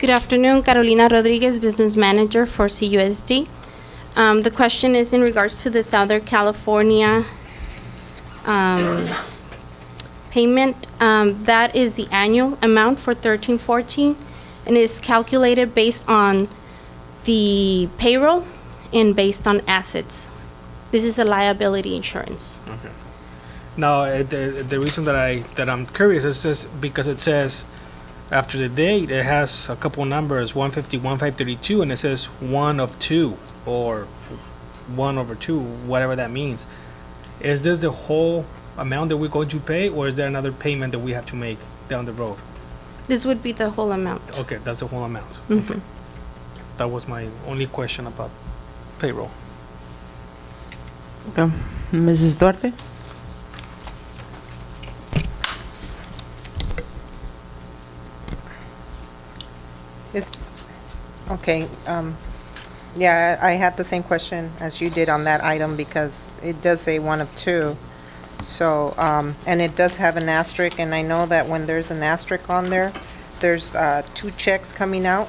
Good afternoon, Carolina Rodriguez, Business Manager for CUSD. The question is in regards to the Southern California payment. That is the annual amount for 1314, and is calculated based on the payroll and based on assets. This is a liability insurance. Okay. Now, the reason that I'm curious is just because it says after the date it has a couple numbers 151, 532, and it says 1 of 2 or 1 over 2, whatever that means. Is this the whole amount that we're going to pay, or is there another payment that we have to make down the road? This would be the whole amount. Okay, that's the whole amount. Mhm. Okay. That was my only question about payroll. Mrs. Duarte? Okay, yeah, I had the same question as you did on that item because it does say 1 of 2. So, and it does have an asterisk, and I know that when there's an asterisk on there, there's 2 checks coming out.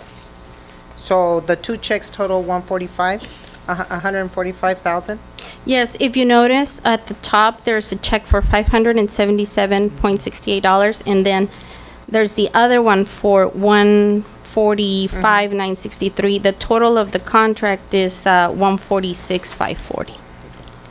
So the 2 checks total 145,000. Yes, if you notice at the top, there's a check for $577.68, and then there's the other one for $145,963. The total of the contract is $146,540.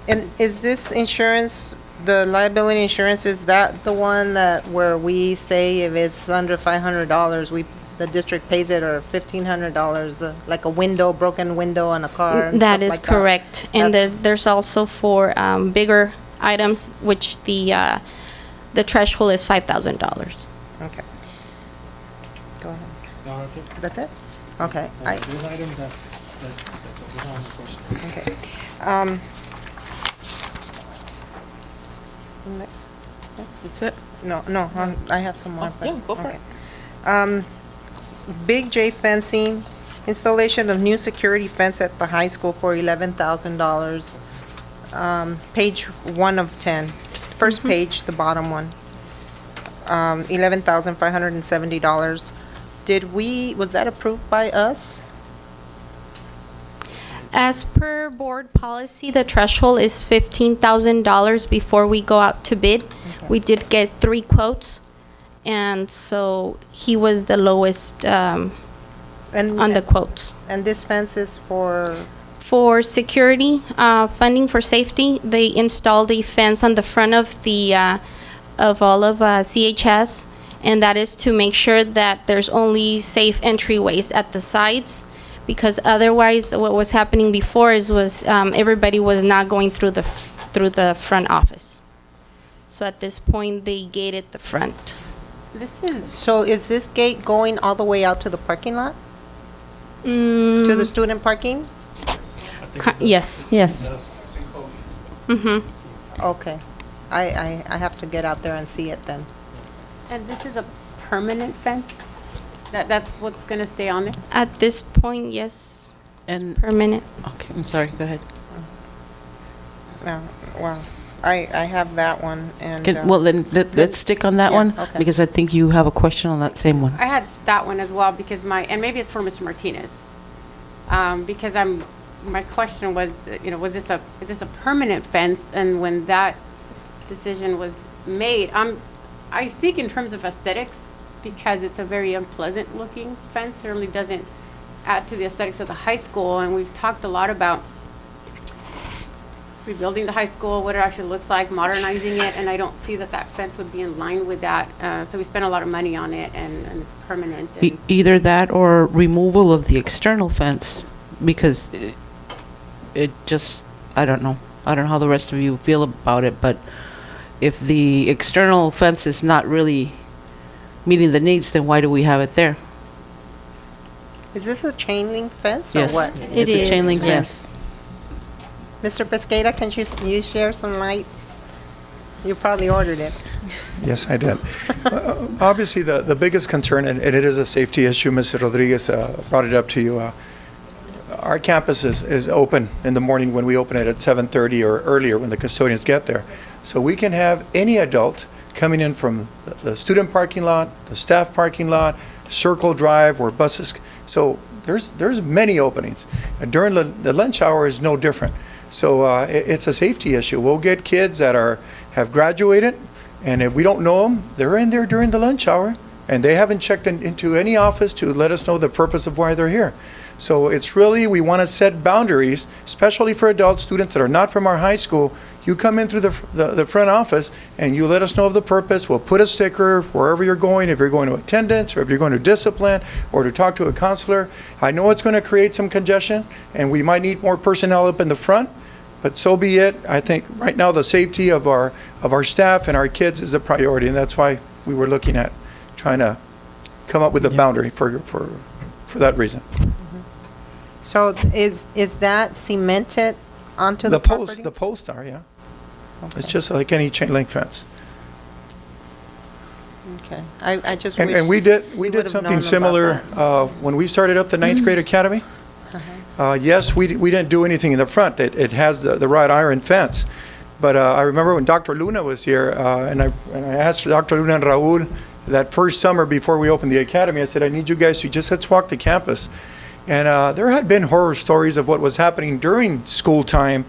And is this insurance, the liability insurance, is that the one that where we say if it's under $500, the district pays it, or $1,500, like a window, broken window on a car? And That stuff is like correct. And there's also for bigger items, which the threshold is $5,000. Okay. Go ahead. No, that's it. That's it? Okay. This item, that's all my questions. Okay. Next. That's it? No, I have some more. but- yeah, go for okay. Big J Fencing, installation of new security fence at the high school for $11,000. Page 1 of 10. First page, the bottom one. $11,570. Was that approved by us? As per board policy, the threshold is $15,000 before we go out to bid. We did get 3 quotes, and so he was the lowest on the quotes. And this fence is for? For security, funding for safety, they installed a fence on the front of the of all of CHS, and that is to make sure that there's only safe entryways at the sides, because otherwise what was happening before was everybody was not going through the front office. So at this point they gated the front. So is this gate going all the way out to the parking lot? To the student parking? Yes. Yes. Mm-hmm. Okay. I have to get out there and see it then. And this is a permanent fence? That's what's going to stay on there? At this point, yes. And, Permanent. okay, I'm sorry, go ahead. No, well, I have that one and. Well, then, let's stick on that Yeah, one, okay. because I think you have a question on that same one. I had that one as well because and maybe it's for Mr. Martinez. Because my question was, is this a permanent fence? And when that decision was made, I speak in terms of aesthetics because it's a very unpleasant looking fence. It really doesn't add to the aesthetics of the high school. And we've talked a lot about rebuilding the high school, what it actually looks like, modernizing it, and I don't see that fence would be in line with that. So we spent a lot of money on it, and it's permanent. And Either that or removal of the external fence, because it just, I don't know how the rest of you feel about it, but if the external fence is not really meeting the needs, then why do we have it there? Is this a chain link fence or Yes. what? It It's a chain is, link yes. fence. Mr. Pesqueira, can you share some light? You probably ordered it. Yes, I did. Obviously, the biggest concern, and it is a safety issue, Mr. Rodriguez brought it up to you. Our campus is open in the morning when we open it at 7:30 or earlier when the custodians get there. So we can have any adult coming in from the student parking lot, the staff parking lot, Circle Drive where buses, so there's many openings. And during the lunch hour is no different. So it's a safety issue. We'll get kids that have graduated, and if we don't know them, they're in there during the lunch hour, and they haven't checked into any office to let us know the purpose of why they're here. So it's really, we want to set boundaries, especially for adult students that are not from our high school. You come in through the front office and you let us know of the purpose. We'll put a sticker wherever you're going, if you're going to attendance or if you're going to discipline or to talk to a counselor. I know it's going to create some congestion and we might need more personnel up in the front, but so be it. I think right now the safety of our staff and our kids is a priority, and that's why we were looking at trying to come up with a boundary for that reason. So is that cemented onto the property? The posts are, yeah. It's Okay. just like any chain link fence. Okay, I just wish. And we did would've something known about similar that. when we started up the ninth grade academy. Yes, we didn't do anything in the front. It has the wrought iron fence. But I remember when Dr. Luna was here, and I asked Dr. Luna and Raul that first summer before we opened the academy, I said, I need you guys to let's walk the campus. And there had been horror stories of what was happening during school time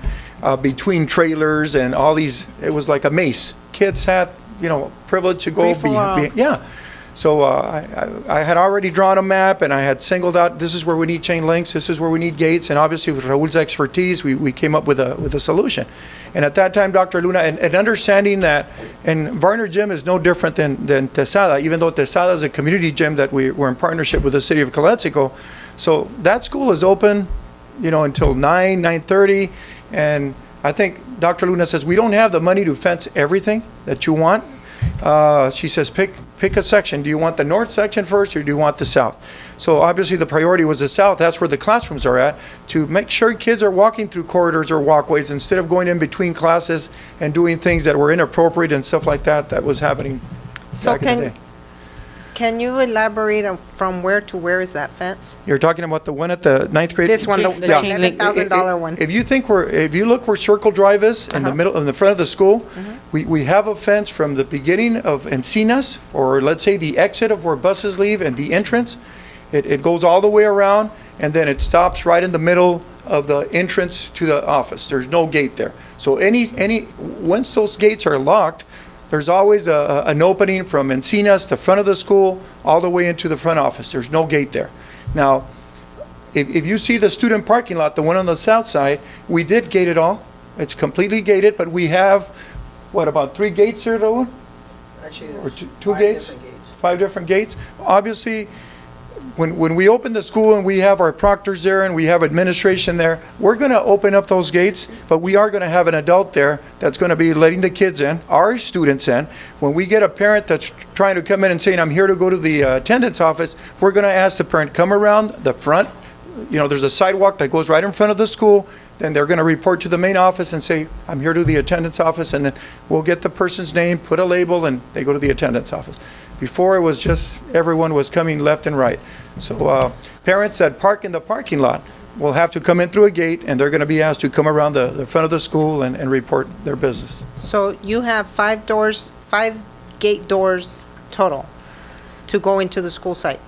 between trailers and all these. It was like a maze. Kids had, privilege to go Free-for-all. yeah. So I had already drawn a map and I had singled out, this is where we need chain links, this is where we need gates, and obviously with Raul's expertise, we came up with a solution. And at that time, Dr. Luna, and understanding that, and Varner Gym is no different than Tesada, even though Tesada is a community gym that we're in partnership with the city of Calexico. So that school is open, until 9:30, and I think Dr. Luna says, we don't have the money to fence everything that you want. She says, pick a section. Do you want the north section first or do you want the south? So obviously the priority was the south. That's where the classrooms are at, to make sure kids are walking through corridors or walkways instead of going in between classes and doing things that were inappropriate and stuff like that was happening So back in the day. can you elaborate on from where to where is that fence? You're talking about the one at the ninth grade? This one, the chain link. $11,000 one. If you look where Circle Drive is, in the middle, in the front of the school, we have a fence from the beginning of Encinas, or let's say the exit of where buses leave and the entrance. It goes all the way around, and then it stops right in the middle of the entrance to the office. There's no gate there. So once those gates are locked, there's always an opening from Encinas, the front of the school, all the way into the front office. There's no gate there. Now, if you see the student parking lot, the one on the south side, we did gate it all. It's completely gated, but we have, about 3 gates here, Raul? Actually, Or there's two five gates? different gates. 5 different gates. Obviously, when we open the school and we have our proctors there and we have administration there, we're going to open up those gates, but we are going to have an adult there that's going to be letting the kids in, our students in. When we get a parent that's trying to come in and saying, I'm here to go to the attendance office, we're going to ask the parent, come around the front. There's a sidewalk that goes right in front of the school. Then they're going to report to the main office and say, I'm here to the attendance office, and then we'll get the person's name, put a label, and they go to the attendance office. Before, it was just everyone was coming left and right. So parents that park in the parking lot will have to come in through a gate, and they're going to be asked to come around the front of the school and report their business. So you have 5 gate doors total to go into the school site?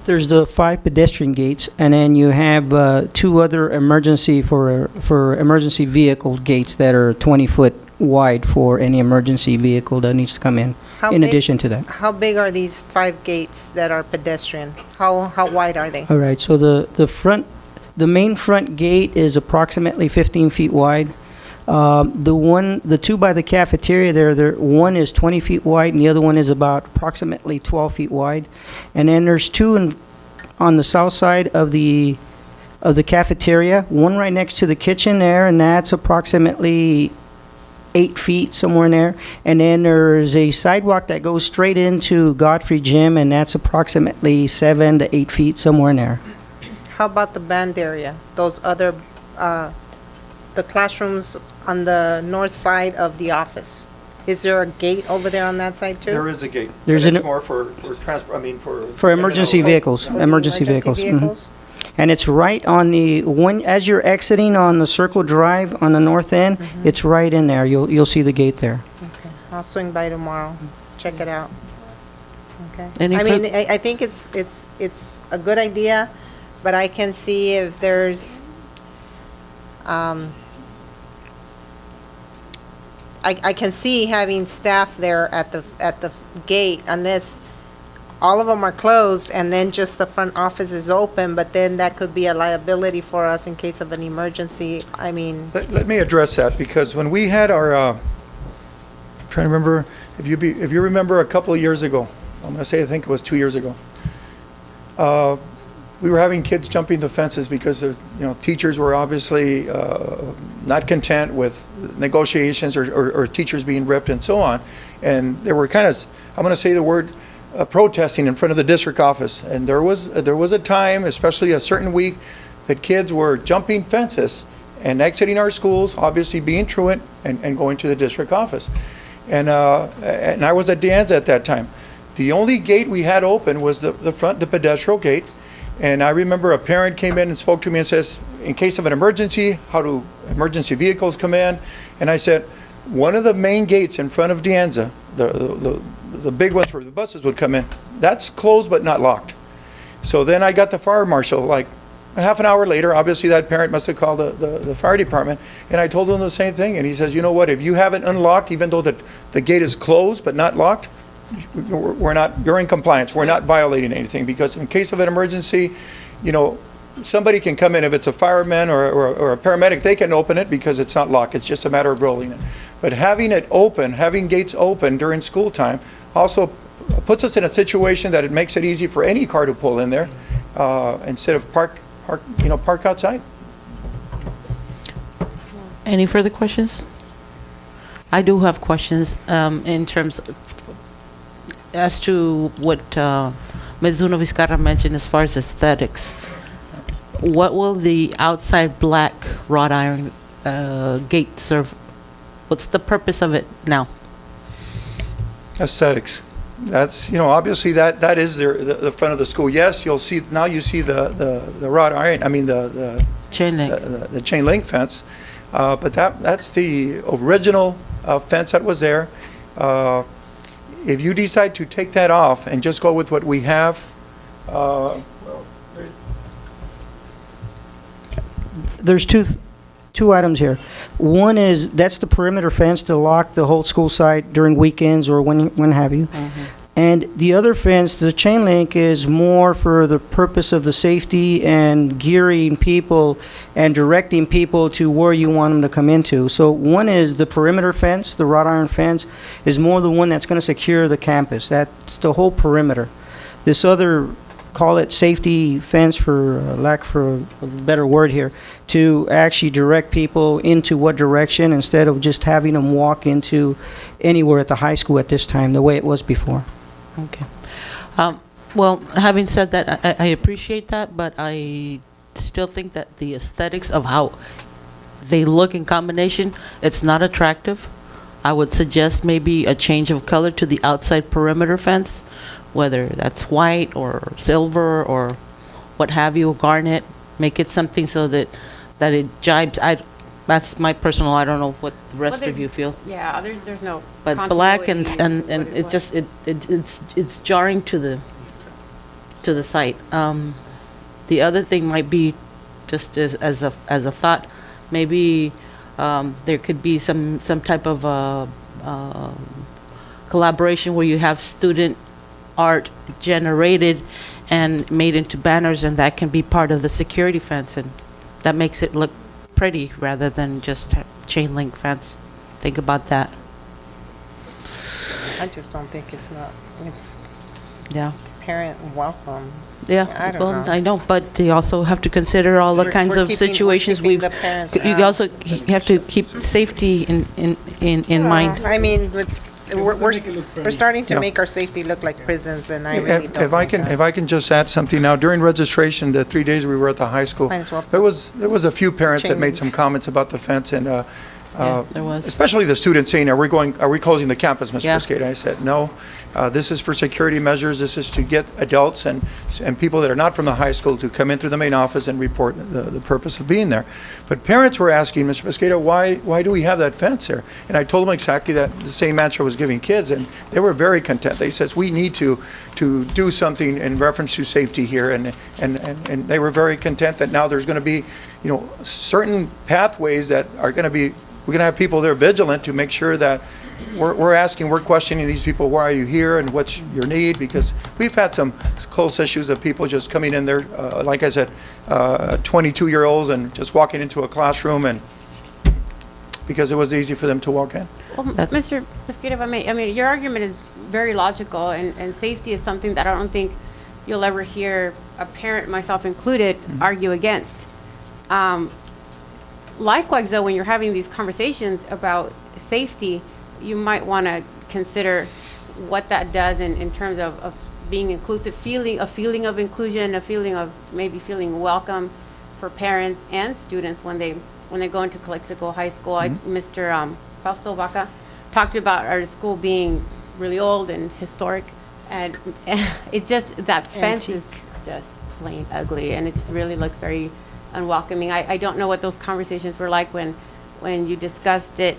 There's the 5 pedestrian gates, and then you have 2 other emergency for emergency vehicle gates that are 20-foot wide for any emergency vehicle that needs to come in. How In big- addition to that. How big are these 5 gates that are pedestrian? How wide are they? All right, so the main front gate is approximately 15 feet wide. The 2 by the cafeteria one is 20 feet wide and the other one is about approximately 12 feet wide. And then there's 2 on the south side of the cafeteria, one right next to the kitchen there, and that's approximately 8 feet, somewhere in there. And then there's a sidewalk that goes straight into Godfrey Gym, and that's approximately 7 to 8 feet, somewhere in there. How about the band area? Those other, the classrooms on the north side of the office? Is there a gate over there on that side too? There is a gate. There's And an- it's more for transport, For emergency vehicles, For the emergency vehicles. mhm. vehicles? And it's right on as you're exiting on the Circle Drive on the north end, it's right in there. You'll see the gate there. Okay, I'll swing by tomorrow, check it out. Okay. Any I mean, further- I think it's a good idea, but I can see if there's, I can see having staff there at the gate unless all of them are closed and then just the front office is open, but then that could be a liability for us in case of an emergency. I mean, Let me address that, because when we had our, trying to remember, if you remember a couple of years ago, I'm going to say, I think it was 2 years ago, we were having kids jumping the fences because, teachers were obviously not content with negotiations or teachers being ripped and so on. And they were kind of, I'm going to say the word, protesting in front of the district office. And there was a time, especially a certain week, that kids were jumping fences and exiting our schools, obviously being truant, and going to the district office. And I was at De Anza at that time. The only gate we had open was the front, the pedestrian gate. And I remember a parent came in and spoke to me and says, in case of an emergency, how do emergency vehicles come in? And I said, one of the main gates in front of De Anza, the big ones where the buses would come in, that's closed but not locked. So then I got the fire marshal, like a half an hour later. Obviously that parent must have called the fire department, and I told him the same thing. And he says, you know what, if you haven't unlocked, even though the gate is closed but not locked, you're in compliance. We're not violating anything, because in case of an emergency, somebody can come in. If it's a fireman or a paramedic, they can open it because it's not locked. It's just a matter of rolling it. But having it open, having gates open during school time also puts us in a situation that it makes it easy for any car to pull in there, instead of park outside. Any further questions? I do have questions in terms as to what Ms. Zuno Vizcarra mentioned as far as aesthetics. What will the outside black wrought iron gate serve? What's the purpose of it now? Aesthetics. That's, obviously that is the front of the school. Yes, you see the wrought iron, the Chain link. the chain link fence. But that's the original fence that was there. If you decide to take that off and just go with what we have, There's two items here. One is, that's the perimeter fence to lock the whole school site during weekends or when have you. And the other fence, the chain link, is more for the purpose of the safety and gearing people and directing people to where you want them to come into. So one is the perimeter fence, the wrought iron fence, is more the one that's going to secure the campus. That's the whole perimeter. This other, call it safety fence for lack for a better word here, to actually direct people into what direction instead of just having them walk into anywhere at the high school at this time, the way it was before. Okay. Well, having said that, I appreciate that, but I still think that the aesthetics of how they look in combination, it's not attractive. I would suggest maybe a change of color to the outside perimeter fence, whether that's white or silver or what have you, garnet. Make it something so that it jibes. That's my personal, I don't know what the rest of you feel. Yeah, there's no But black and continuity in and what it was. just it's jarring to the sight. The other thing might be, just as a thought, maybe there could be some type of collaboration where you have student art generated and made into banners, and that can be part of the security fence, and that makes it look pretty rather than just chain link fence. Think about that. I just don't think it's Yeah. parent welcome. Yeah, I don't well, know. I know, but they also have to consider all the We're- kinds we're of keeping- we're situations keeping we've. the parents You out. also have to keep safety in mind. I mean, we're starting to Yeah. make our safety look like prisons, and I really don't. If I like can, that. if I can just add something now, during registration, the 3 days we were at the high school, Might as well there was a few parents that made change. some comments about the fence, and there was. Especially the students saying, are we closing the campus, Mr. Yeah. Mosqueda? I said, no, this is for security measures. This is to get adults and people that are not from the high school to come in through the main office and report the purpose of being there. But parents were asking, Mr. Mosqueda, why do we have that fence there? And I told them exactly that the same answer I was giving kids, and they were very content. They says, we need to do something in reference to safety here, and they were very content that now there's going to be, certain pathways that are going to be, we're going to have people there vigilant to make sure that we're questioning these people, why are you here and what's your need? Because we've had some close issues of people just coming in there, like I said, 22-year-olds and just walking into a classroom and because it was easy for them to walk in. Well, Mr. Mosqueda, if I may, I mean, your argument is very logical, and safety is something that I don't think you'll ever hear a parent, myself included, argue against. Likewise, though, when you're having these conversations about safety, you might want to consider what that does in terms of being inclusive, a feeling of inclusion, a feeling of maybe feeling welcome for parents and students when they go into Calexico High School. Mr. Fausto Vaca talked about our school being really old and historic, and it just, that fence is just plain ugly, and it just really looks very unwelcoming. I don't know what those conversations were like when you discussed it,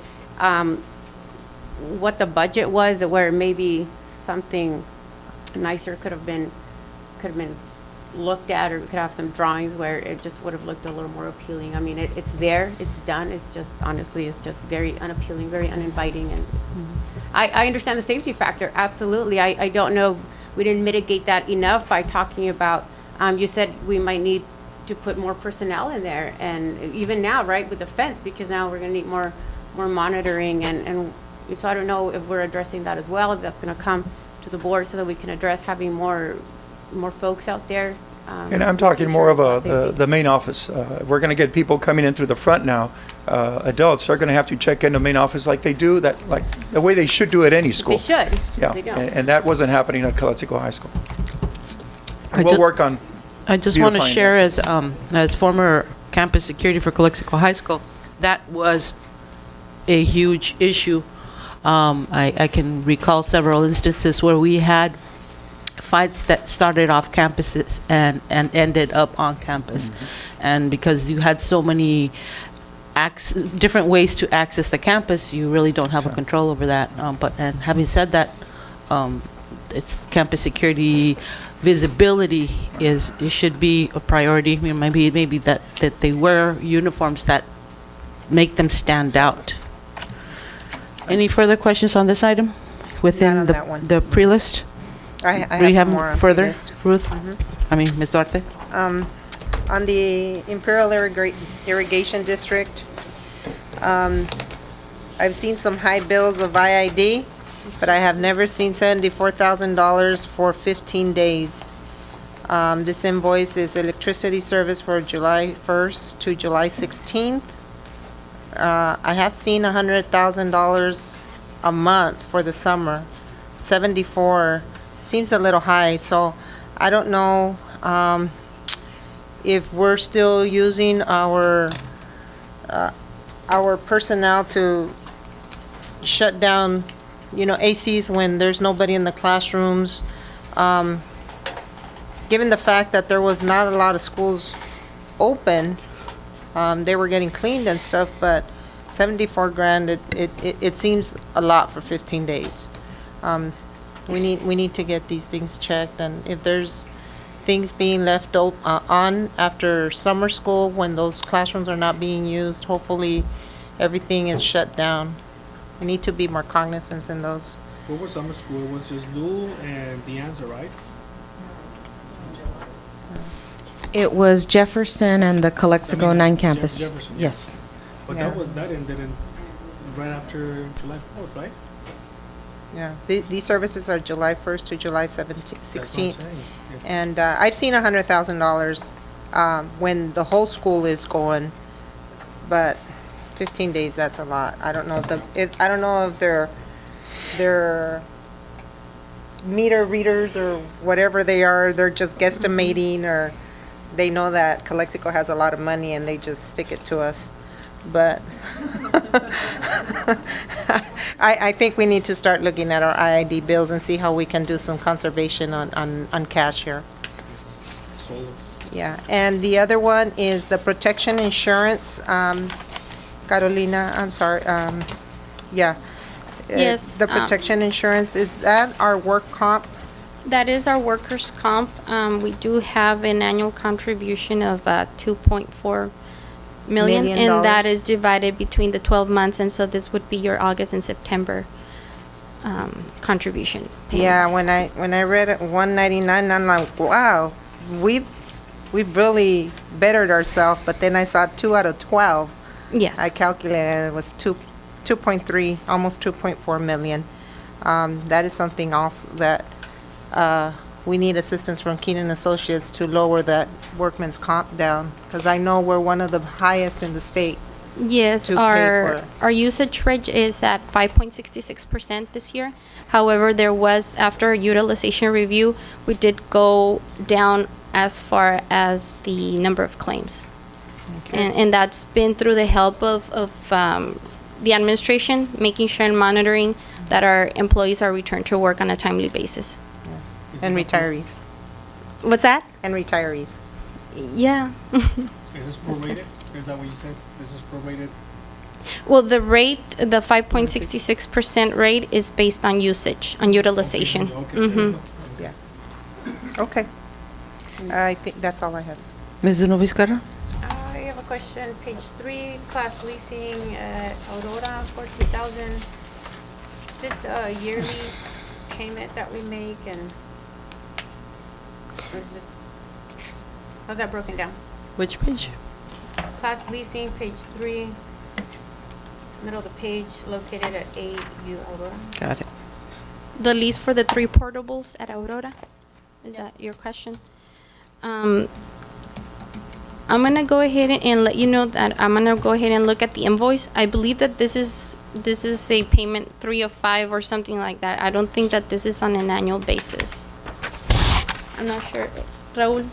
what the budget was, where maybe something nicer could have been looked at, or we could have some drawings where it just would have looked a little more appealing. I mean, it's there, it's done, it's just, honestly, it's just very unappealing, very uninviting, and I understand the safety factor, absolutely. I don't know, we didn't mitigate that enough by talking about, you said we might need to put more personnel in there, and even now, right, with the fence, because now we're gonna need more monitoring, and so I don't know if we're addressing that as well, if that's gonna come to the board so that we can address having more folks out there. And I'm talking more of the main office. If we're going to get people coming in through the front now, adults are going to have to check in the main office like they do, like the way they should do at any school. They should. Yeah, They don't. and that wasn't happening at Calexico High School. I We'll ju- work on, I just want to beautifying share as former campus security for Calexico High School, that was a huge issue. I can recall several instances where we had fights that started off campuses and ended up on campus. And because you had so many different ways to access the campus, you really don't have a control over that. And having said that, it's campus security visibility it should be a priority. I mean, maybe that they wear uniforms that make them stand out. Any further questions on this item within Not on that one. the pre-list? I Do you have have some more on the further, list. Ruth? I mean, Ms. Duarte? On the Imperial Irrigation District, I've seen some high bills of IID, but I have never seen $74,000 for 15 days. This invoice is electricity service for July 1st to July 16th. I have seen $100,000 a month for the summer. 74 seems a little high, so I don't know if we're still using our personnel to shut down, ACs when there's nobody in the classrooms. Given the fact that there was not a lot of schools open, they were getting cleaned and stuff, but 74 grand, it seems a lot for 15 days. We need to get these things checked, and if there's things being left on after summer school when those classrooms are not being used, hopefully everything is shut down. We need to be more cognizant in those. What was summer school? It was just Lou and De Anza, right? It was Jefferson and the Calexico 9 campus. Jefferson, Yes. But Yeah. that ended right after July 4th, right? Yeah, these services are July 1st to July 16th. That's what I'm saying. Yeah. And I've seen $100,000 when the whole school is going, but 15 days, that's a lot. I don't know if they're meter readers or whatever they are, they're just guesstimating, or they know that Calexico has a lot of money and they just stick it to us. But I think we need to start looking at our IID bills and see how we can do some conservation on cash here. Yeah, and the other one is the protection insurance. Carolina, I'm sorry, yeah. Yes, The protection insurance, is that our work comp? That is our workers' comp. We do have an annual contribution of 2.4 million, Million and that dollars. is divided between the 12 months, and so this would be your August and September contribution Yeah, payments. when I read it, 199, I'm like, wow, we've really bettered ourselves, but then I saw 2 out of 12. Yes. I calculated it was 2.3, almost 2.4 million. That is something else that we need assistance from Keenan Associates to lower that workman's comp down, because I know we're one of the highest in the state. Yes, to pay our for it. usage rate is at 5.66% this year. However, there was, after a utilization review, we did go down as far as the number of claims. And that's been through the help of the administration, making sure and monitoring that our employees are returned to work on a timely basis. And retirees, What's that? and retirees. Yeah. Is this prorated? Is that what you said? This is prorated? Well, the rate, the 5.66% rate is based on usage, on utilization. Okay. Mhm. Yeah. Okay. I think that's all I had. Ms. Noviscara? I have a question, page 3, class leasing at Aurora, 14,000. This a yearly payment that we make, and or is this, how's that broken down? Which page? Class leasing, page 3, middle of the page, located at AU Aurora. Got it. The lease for the 3 portables at Aurora? Is that your question? I'm gonna go ahead and let you know that I'm gonna go ahead and look at the invoice. I believe that this is a payment 3 of 5 or something like that. I don't think that this is on an annual basis. I'm not sure. Raul?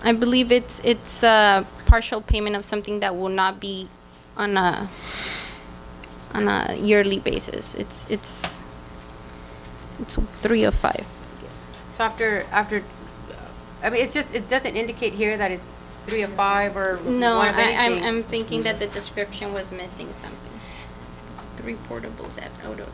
I believe it's a partial payment of something that will not be on a yearly basis. It's 3 of 5. So after, I mean, it's just, it doesn't indicate here that it's 3 of 5 or No, one of anything. I'm thinking that the description was missing something. 3 portables at Aurora.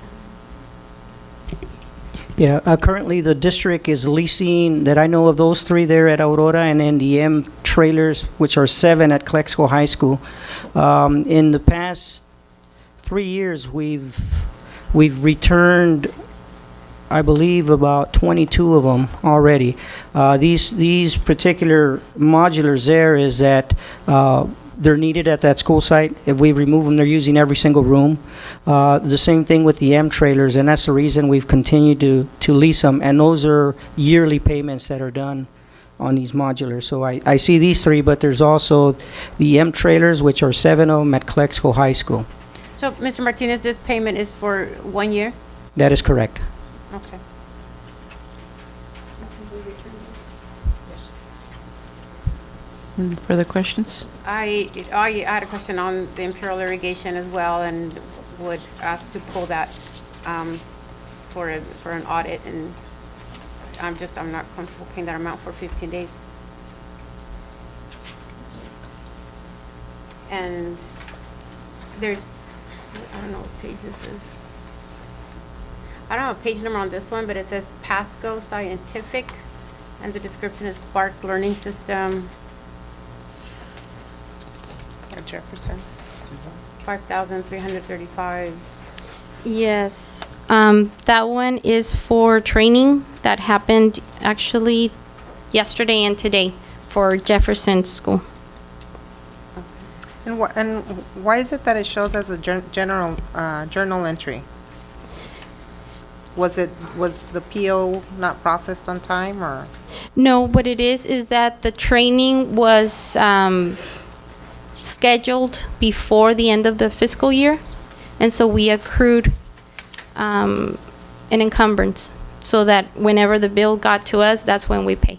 Yeah, currently the district is leasing, that I know of, those 3 there at Aurora, and then the M trailers, which are 7 at Clexco High School. In the past 3 years, we've returned, I believe, about 22 of them already. These particular modulars there is that they're needed at that school site. If we remove them, they're using every single room. The same thing with the M trailers, and that's the reason we've continued to lease them. And those are yearly payments that are done on these modulars. So I see these 3, but there's also the M trailers, which are 7 of them at Clexco High School. So, Mr. Martinez, this payment is for 1 year? That is correct. Okay. Further questions? I had a question on the Imperial irrigation as well, and would ask to pull that for an audit, and I'm not comfortable paying that amount for 15 days. And there's, I don't know what page this is. I don't have a page number on this one, but it says Pasco Scientific, and the description is Spark Learning System, At Jefferson. 5,335. Yes, that one is for training that happened actually yesterday and today for Jefferson School. And why is it that it shows as a journal entry? Was the PO not processed on time, or? No, what it is that the training was scheduled before the end of the fiscal year, and so we accrued an encumbrance so that whenever the bill got to us, that's when we pay.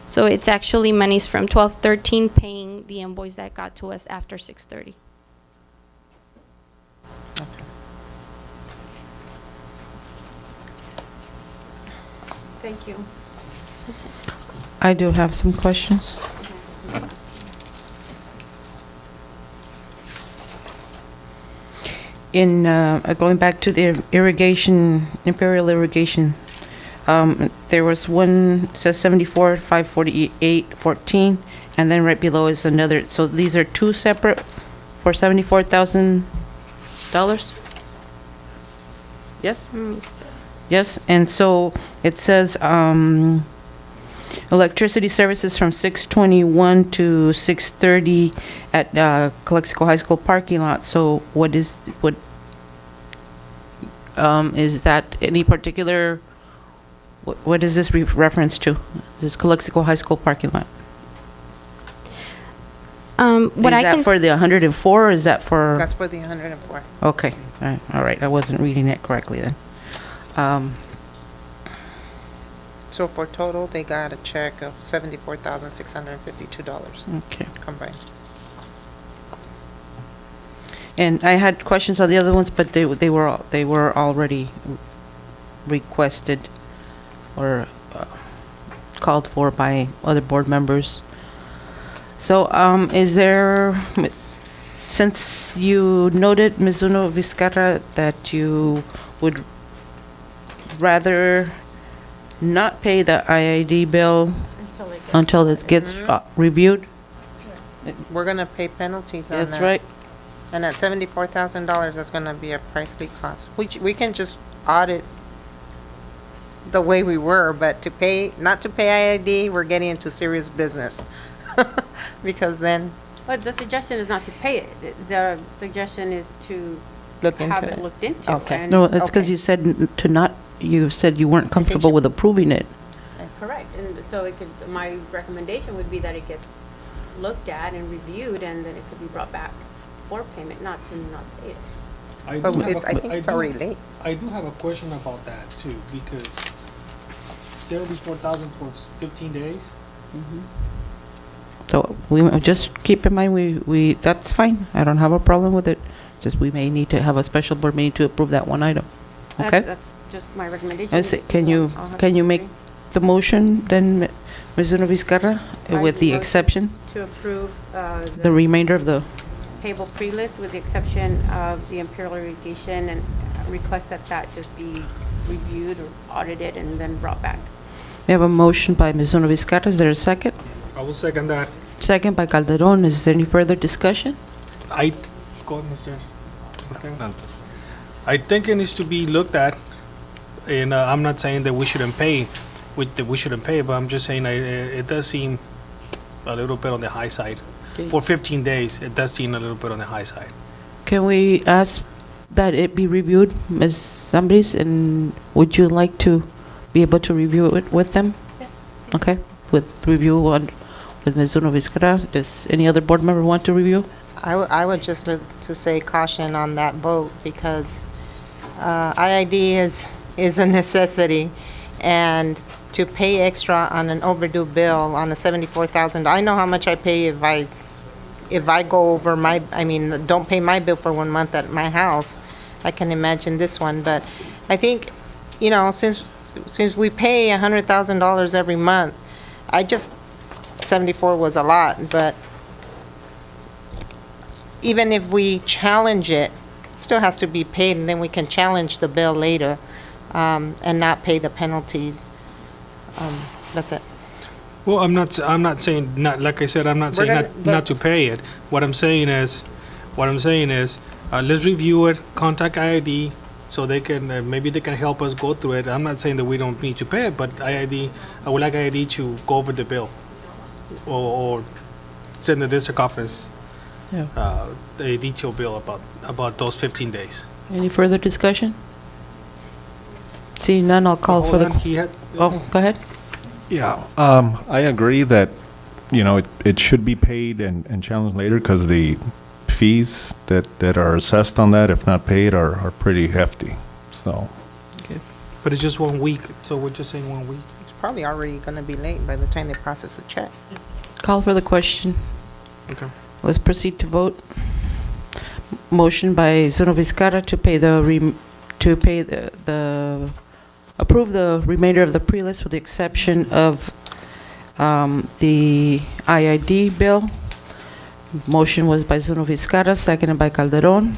So it's actually monies from 12/13 paying the invoice that got to us after 6/30. Thank you. I do have some questions. In, going back to the irrigation, Imperial Irrigation, there was one, says 74, 548, 14, and then right below is another, so these are two separate for $74,000? Yes? Yes, and so it says, electricity services from 6:21 to 6:30 at Calexico High School parking lot. So what is that any particular, what is this reference to? This Calexico High School parking lot? What Is I that can, for the 104 or is that for? That's for the 104. Okay, all right, I wasn't reading it correctly then. So for total, they got a check of $74,652 Okay. combined. And I had questions on the other ones, but they were already requested or called for by other board members. So, is there, since you noted, Ms. Uno Vizcarra, that you would rather not pay the IID bill until it gets reviewed? We're gonna pay penalties on that. That's right. And at $74,000, that's gonna be a pricely cost. We can just audit the way we were, but not to pay IID, we're getting into serious business. Because then, But the suggestion is not to pay it. The suggestion is to look have into it it. looked into. Okay. and- No, it's because Okay. you said to not, you said you weren't comfortable with approving it. Correct, and so it could, my recommendation would be that it gets looked at and reviewed, and then it could be brought back for payment, not to not pay it. I But do have I think it's already late. I do have a question about that too, because 74,000 for 15 days? So we, just keep in mind, we, that's fine. I don't have a problem with it. Just we may need to have a special board meeting to approve that one item. Okay? That's just my recommendation. I say, can you make the motion then, Ms. Uno Vizcarra, with the exception, To approve the remainder of the, payable pre-list with the exception of the Imperial Irrigation, and request that just be reviewed or audited and then brought back. we have a motion by Ms. Uno Vizcarra. Is there a second? I will second that. Second by Calderon. Is there any further discussion? Go ahead, Mr. I think it needs to be looked at, and I'm not saying that we shouldn't pay, but I'm just saying it does seem a little bit on the high side. For 15 days, it does seem a little bit on the high side. Can we ask that it be reviewed, Ms. Zambris, and would you like to be able to review it with them? Yes. Okay, with review on, with Ms. Uno Vizcarra. Does any other board member want to review? I would just look to say caution on that vote, because IID is a necessity, and to pay extra on an overdue bill on a $74,000, I know how much I pay if I go over don't pay my bill for 1 month at my house. I can imagine this one, but I think, since we pay $100,000 every month, 74 was a lot, but even if we challenge it, it still has to be paid, and then we can challenge the bill later, and not pay the penalties. That's it. Well, I'm not saying, like I said, I'm not We're saying gonna- not to pay it. What I'm saying is, let's review it, contact IID, so they can, maybe they can help us go through it. I'm not saying that we don't need to pay it, but I would like IID to go over the bill, or send the district office Yeah. a detailed bill about those 15 days. Any further discussion? Seeing none, I'll call for Hold on, the, he had- oh, go ahead. Yeah, I agree that, it should be paid and challenged later because the fees that are assessed on that, if not paid, are pretty hefty, so. But it's just 1 week, so we're just saying 1 week. It's probably already going to be late by the time they process the check. Call for the question. Okay. Let's proceed to vote. motion by Zuno Vizcarra to pay approve the remainder of the pre-list with the exception of the IID bill. Motion was by Zuno Vizcarra, seconded by Calderon.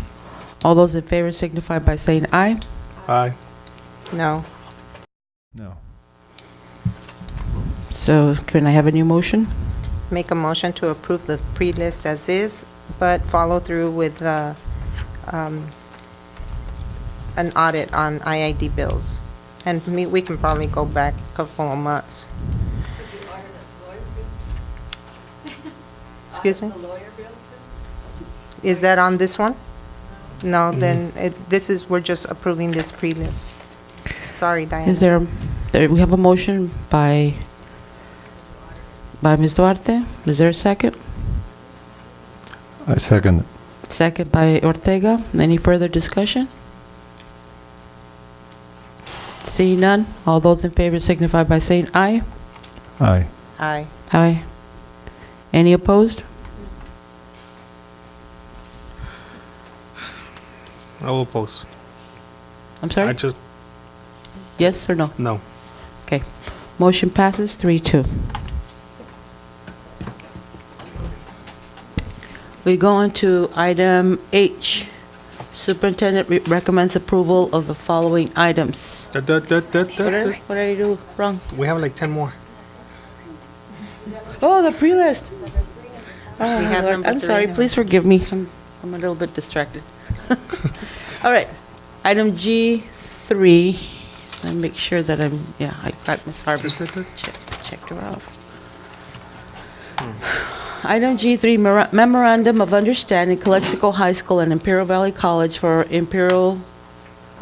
All those in favor signify by saying aye. Aye. No. No. So can I have a new motion? Make a motion to approve the pre-list as is, but follow through with an audit on IID bills. And we can probably go back a couple of months. Excuse me? Is that on this one? No, then we're just approving this pre-list. Sorry, Diana. Is there, we have a motion by Ms. Duarte. Is there a second? I second it. Second by Ortega. Any further discussion? Seeing none, all those in favor signify by saying aye. Aye. Aye. Aye. Any opposed? I will oppose. I'm I sorry? just, Yes or no? no. Okay. Motion passes 3-2. We go on to item H. Superintendent recommends approval of the following items. What did I do wrong? We have like 10 more. Oh, the pre-list. Oh, We have Lord, number I'm 3 sorry, now. please forgive me. I'm a little bit distracted. All right, item G3. Let me make sure that I got Ms. Harvey. Checked her off. Item G3, Memorandum of Understanding, Calexico High School and Imperial Valley College for Imperial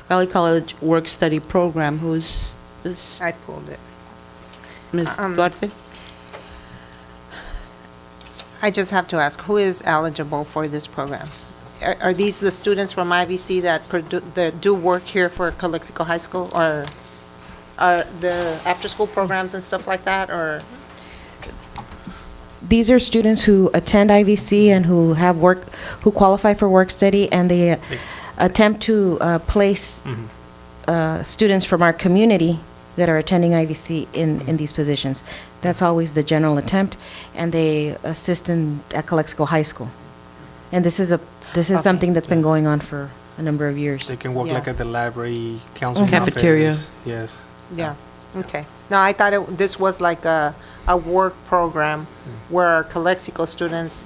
Valley College Work Study Program. Who's this? I pulled it. Ms. Duarte? I just have to ask, who is eligible for this program? Are these the students from IVC that do work here for Calexico High School, or are the after-school programs and stuff like that, or? These are students who attend IVC and who qualify for work study, and they attempt to place students from our community that are attending IVC in these positions. That's always the general attempt, and they assist at Calexico High School. And this is something that's been going on for a number of years. They can work Yeah. like at the library, counseling Cafeteria. office. Yes. Yeah, okay. No, I thought this was like a work program where our Calexico students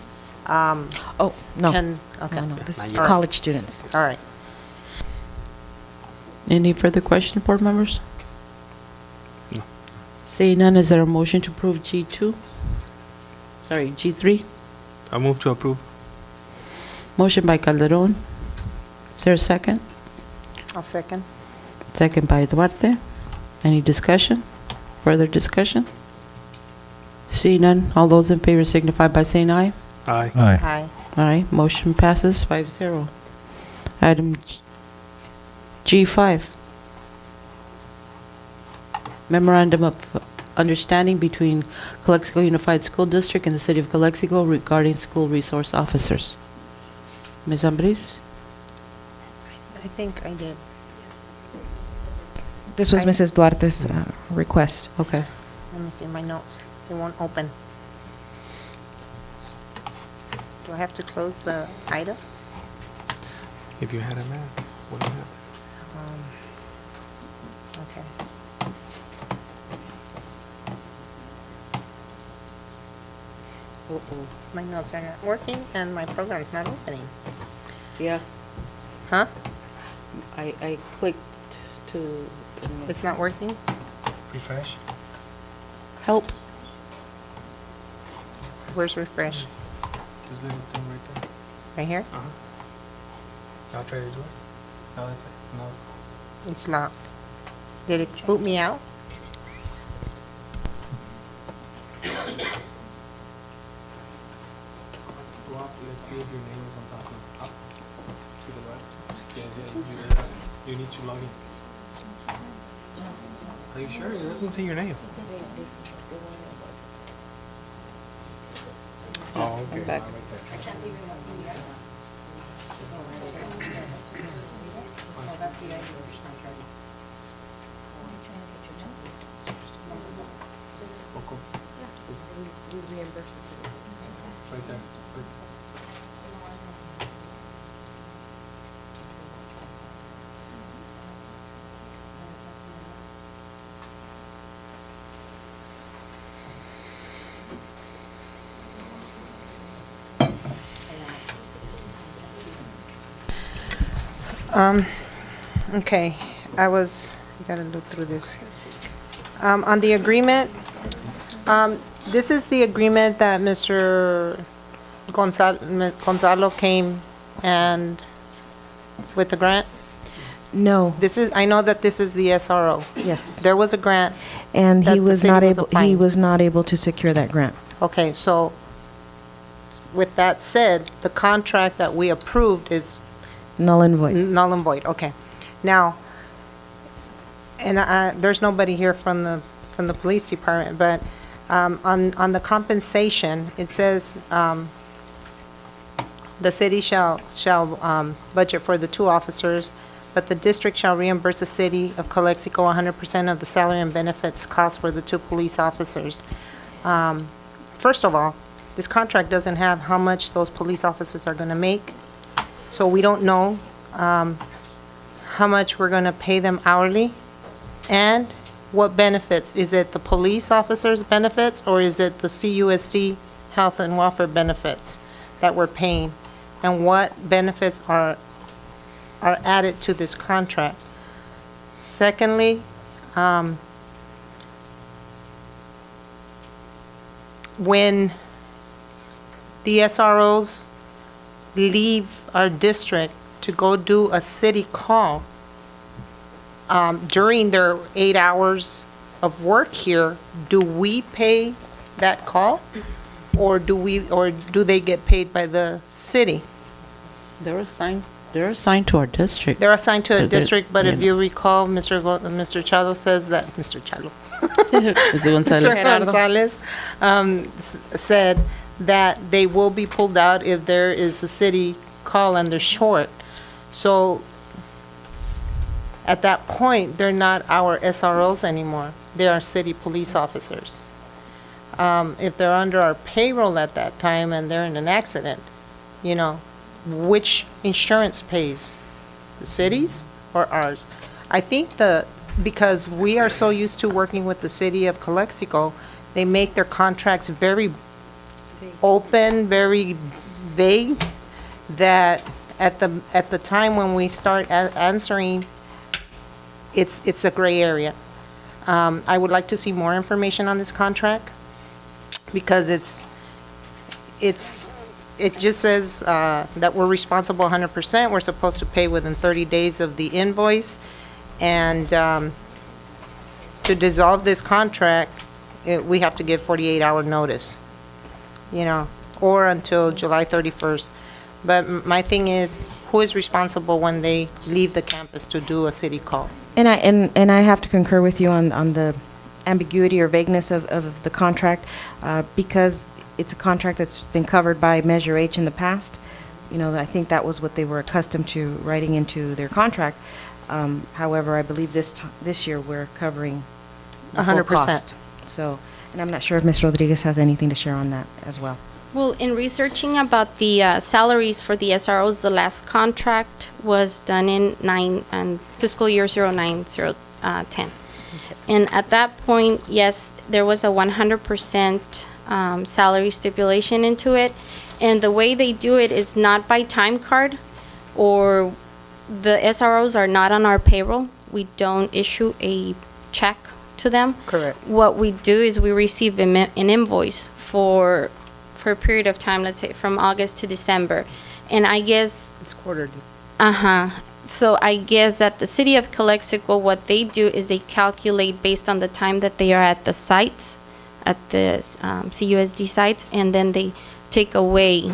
Oh, no. can, okay. No, this is Not yet. college students. All right. Any further questions, board members? No. Seeing none, is there a motion to approve G2? Sorry, G3? I move to approve. Motion by Calderon. Is there a second? I'll second. Second by Duarte. Any discussion? Further discussion? Seeing none, all those in favor signify by saying aye. Aye. Aye. Aye. All right, motion passes 5-0. Item G5. Memorandum of Understanding between Calexico Unified School District and the City of Calexico regarding school resource officers. Ms. Ambris? I think I did. This was Mrs. Duarte's request. Okay. Let me see my notes. They won't open. Do I have to close the item? If you had a map, what do you have? Okay. Uh-oh. My notes are not working and my program's not opening. Yeah, Huh? I clicked to It's not working? Refresh. help. Where's refresh? This little thing right there. Right here? I'll try to do it. No, that's it. No. It's locked. Did it boot me out? Go up, let's see if your name is on top of up to the right. Yes, you need to log in. Are you sure? It doesn't say your name. Oh, okay. I'm back. Right there. Okay, you gotta look through this. On the agreement, this is the agreement that Mr. Gonzalo came and, with the grant? No, I know that this is the SRO. yes. There was a grant. And that he the was city not was able, he applying. was not able to secure that grant. Okay, so with that said, the contract that we approved is Null and void. null and void, okay. Now, and there's nobody here from the police department, but on the compensation, it says, the city shall budget for the 2 officers, but the district shall reimburse the city of Calexico 100% of the salary and benefits costs for the 2 police officers. First of all, this contract doesn't have how much those police officers are gonna make, so we don't know how much we're gonna pay them hourly, and what benefits. Is it the police officers' benefits, or is it the CUSD health and welfare benefits that we're paying? And what benefits are added to this contract? Secondly, when the SROs leave our district to go do a city call, during their 8 hours of work here, do we pay that call? Or do they get paid by the city? They're assigned to our district. They're assigned to a They're- district, but if yeah. you recall, Mr. Chalo says that, Mr. Chalo, Mr. Gonzalez. Mr. Gonzalez, said that they will be pulled out if there is a city call and they're short. So at that point, they're not our SROs anymore. They are city police officers. If they're under our payroll at that time and they're in an accident, which insurance pays? The cities or ours? I think because we are so used to working with the city of Calexico, they make their contracts very open, very vague, that at the time when we start answering, it's a gray area. I would like to see more information on this contract, because it just says that we're responsible 100%. We're supposed to pay within 30 days of the invoice. And to dissolve this contract, we have to give 48-hour notice, or until July 31st. But my thing is, who is responsible when they leave the campus to do a city call? And I have to concur with you on the ambiguity or vagueness of the contract, because it's a contract that's been covered by Measure H in the past. I think that was what they were accustomed to writing into their contract. However, I believe this year we're covering the full 100%. cost. So, and I'm not sure if Ms. Rodriguez has anything to share on that as well. Well, in researching about the salaries for the SROs, the last contract was done in fiscal year 09-010. And at that point, yes, there was a 100% salary stipulation into it. And the way they do it is not by time card, or the SROs are not on our payroll. We don't issue a check to them. Correct. What we do is we receive an invoice for a period of time, let's say from August to December. And I guess, It's quarterly. so I guess at the city of Calexico, what they do is they calculate based on the time that they are at the sites, at the CUSD sites, and then they take away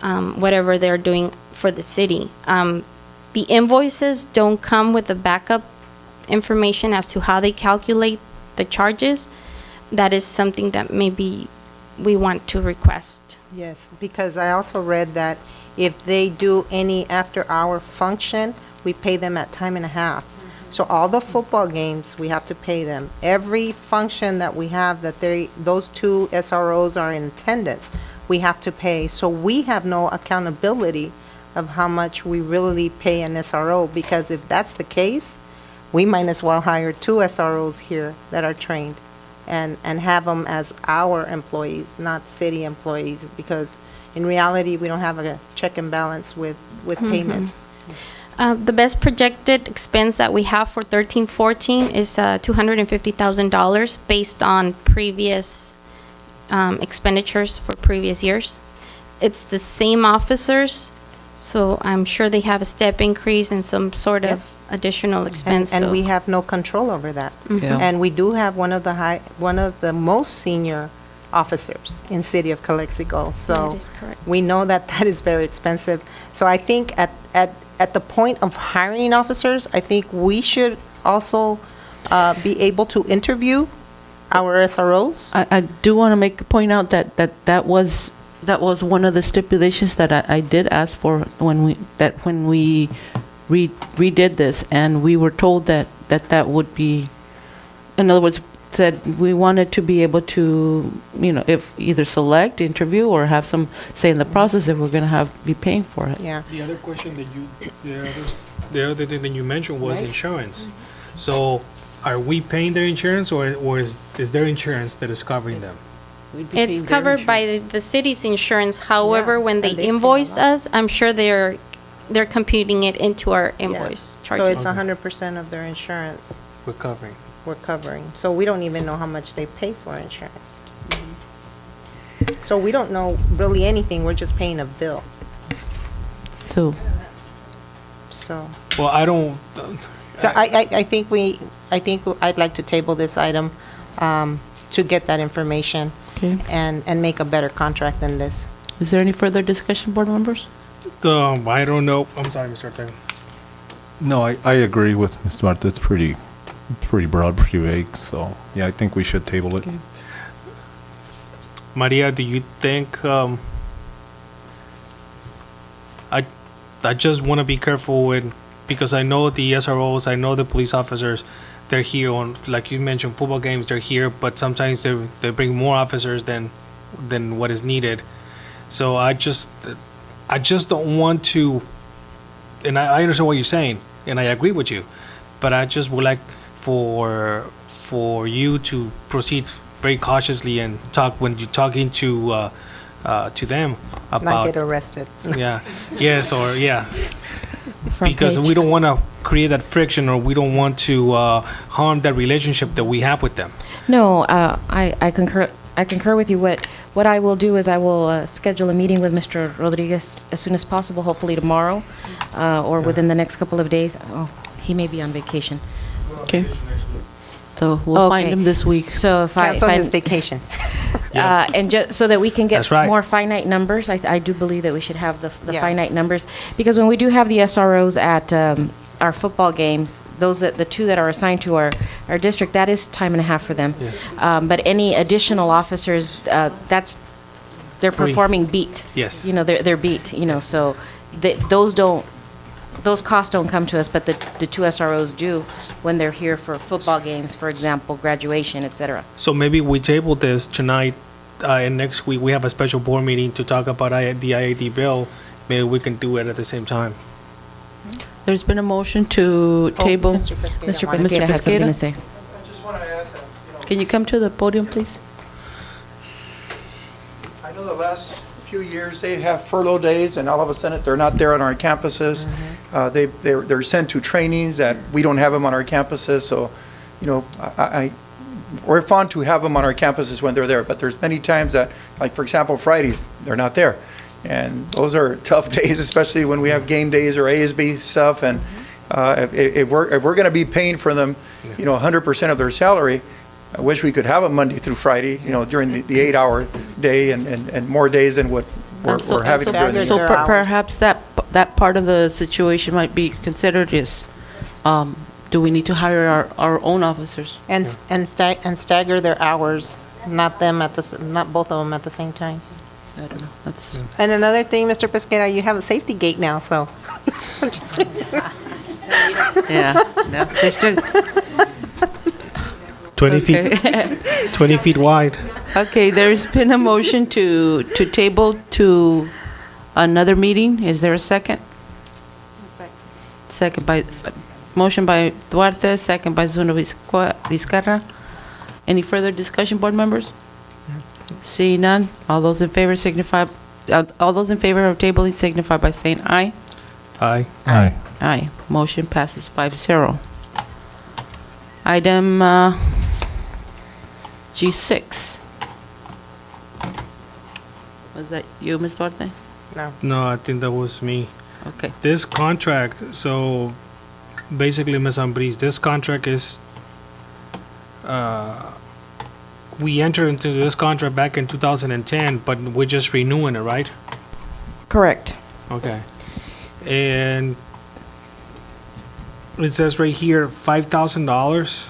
whatever they're doing for the city. The invoices don't come with the backup information as to how they calculate the charges. That is something that maybe we want to request. Yes, because I also read that If they do any after-hour function, we pay them at time and a half. So all the football games, we have to pay them. Every function that we have that those two SROs are in attendance, we have to pay. So we have no accountability of how much we really pay an SRO, because if that's the case, we might as well hire two SROs here that are trained and have them as our employees, not city employees, because in reality, we don't have a check and balance with payments. The best projected expense that we have for 13-14 is $250,000 based on previous expenditures for previous years. It's the same officers, so I'm sure they have a step increase and some sort of additional expense. And so- we have no control over that. Yeah. And we do have one of the most senior officers in City of Calexico. That So is correct. we know that that is very expensive. So I think at the point of hiring officers, I think we should also be able to interview our SROs. I do want to point out that was one of the stipulations that I did ask for when we redid this, and we were told that would be, in other words, that we wanted to be able to, if either select, interview, or have some say in the process if we're going to be paying for it. Yeah. The other question that the other thing that you mentioned was insurance. So are we paying their insurance, or is their insurance that is covering them? It's covered by the city's insurance. However, when they and they pay a invoice lot. us, I'm sure they're computing it into our invoice So charges. it's 100% of their insurance We're covering. we're covering. So we don't even know how much they pay for insurance. So we don't know really anything, we're just paying a bill, So, so. Well, I don't. So I think I'd like to table this item to get that information okay. and make a better contract than this. Is there any further discussion, board members? I don't know. I'm sorry, Mr. Ortega. No, I agree with Mr. Marta. It's pretty broad, pretty vague. So, yeah, I think we should table it. Okay. Maria, do you think, I just want to be careful with, because I know the SROs, I know the police officers, they're here on, like you mentioned, football games, they're here, but sometimes they bring more officers than what is needed. So I just don't want to, and I understand what you're saying, and I agree with you, but I just would like for you to proceed very cautiously and when you're talking to them Not about, get arrested. yeah, yes, or yeah, Front because page. we don't want to create that friction, or we don't want to harm that relationship that we have with them. No, I concur. I concur with you. What I will do is I will schedule a meeting with Mr. Rodriguez as soon as possible, hopefully tomorrow, or within the next couple of days. Oh, he may be on vacation. Okay. So we'll find Okay. him this week. So if I, Cancel his vacation. and just so that we can get That's right. more finite numbers, I do believe that we should have the Yeah. finite numbers, because when we do have the SROs at our football games, the two that are assigned to our district, that is time and a half for them. But any additional officers, they're Free. performing beat. Yes. They're beat. So those costs don't come to us, but the two SROs do when they're here for football games, for example, graduation, et cetera. So maybe we table this tonight, and next week we have a special board meeting to talk about the IAD bill. Maybe we can do it at the same time. There's been a motion to table. Mr. Pesquera Mr. wants- Pesquera has something Pesquera? to say. I just want to add that, Can you come to the podium, please? I know the last few years, they have furlough days, and all of a sudden, they're not there on our campuses. They're sent to trainings that we don't have them on our campuses, so, we're fond to have them on our campuses when they're there, but there's many times that, like, for example, Fridays, they're not there. And those are tough days, especially when we have game days or ASB stuff, and if we're going to be paying for them, 100% of their salary, I wish we could have them Monday through Friday, during the 8-hour day and more days than what we're having during the so- So their hours. perhaps that part of the situation might be considered is, do we need to hire our own officers? And stagger their hours, not both of them at the same time. I don't know. That's, And another thing, Mr. Pesquera, you have a safety gate now, so. yeah, no, they still, 20 feet, okay. 20 feet wide. Okay, there's been a motion to table to another meeting. Is there a second? Second by, motion by Duarte, second by Zuno Vizcarra. Any further discussion, board members? Seeing none, all those in favor signify, all those in favor of tabling signify by saying aye. Aye. Aye. Aye. Motion passes 5-0. Item G6. Was that you, Ms. Duarte? No, I think that was me. Okay. This contract, so basically, Ms. Ambriz, this contract is, we entered into this contract back in 2010, but we're just renewing it, right? Correct. Okay. And it says right here, $5,000.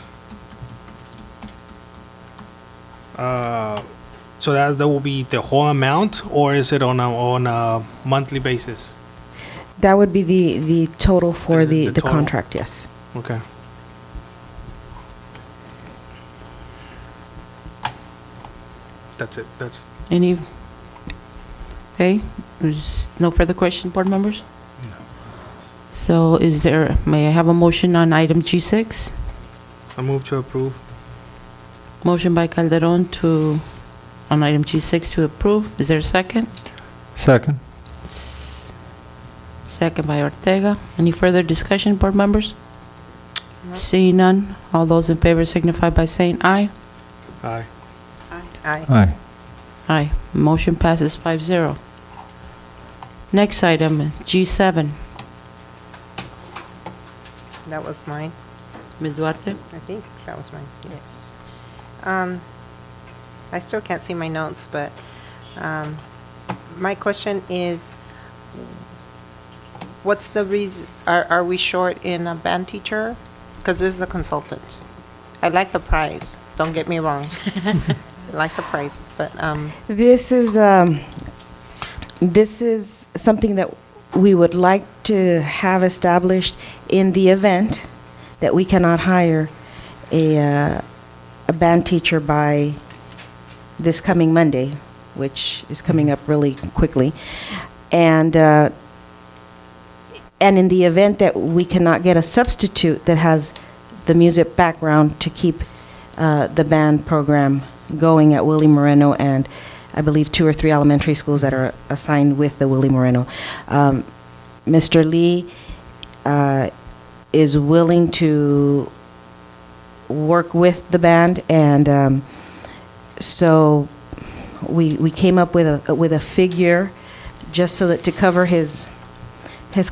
So that will be the whole amount, or is it on a monthly basis? That would be the total for The the total. contract, yes. Okay. That's it. That's Any? Okay, there's no further questions, board members? No. So is there, may I have a motion on item G6? I move to approve. Motion by Calderon to, on item G6 to approve. Is there a second? Second. Second by Ortega. Any further discussion, board members? Seeing none, all those in favor signify by saying aye. Aye. Aye. Aye. Aye. Motion passes 5-0. Next item, G7. That was mine. Ms. Duarte? I think that was mine, yes. I still can't see my notes, but my question is, what's the reason, are we short in a band teacher? Because this is a consultant. I like the price, don't get me wrong. I like the price, but, This is something that we would like to have established in the event that we cannot hire a band teacher by this coming Monday, which is coming up really quickly. And in the event that we cannot get a substitute that has the music background to keep the band program going at Willie Moreno, and I believe 2 or 3 elementary schools that are assigned with the Willie Moreno. Mr. Lee is willing to work with the band, and so we came up with a figure just so that to cover his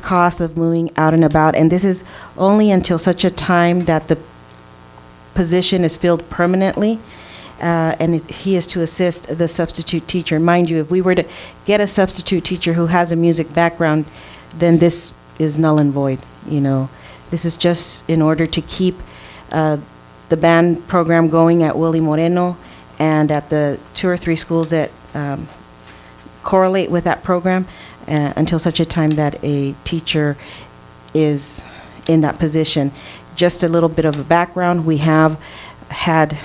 cost of moving out and about, and this is only until such a time that the position is filled permanently, and he is to assist the substitute teacher. Mind you, if we were to get a substitute teacher who has a music background, then this is null and void, you know. This is just in order to keep the band program going at Willie Moreno and at the 2 or 3 schools that correlate with that program until such a time that a teacher is in that position. Just a little bit of a background, we have had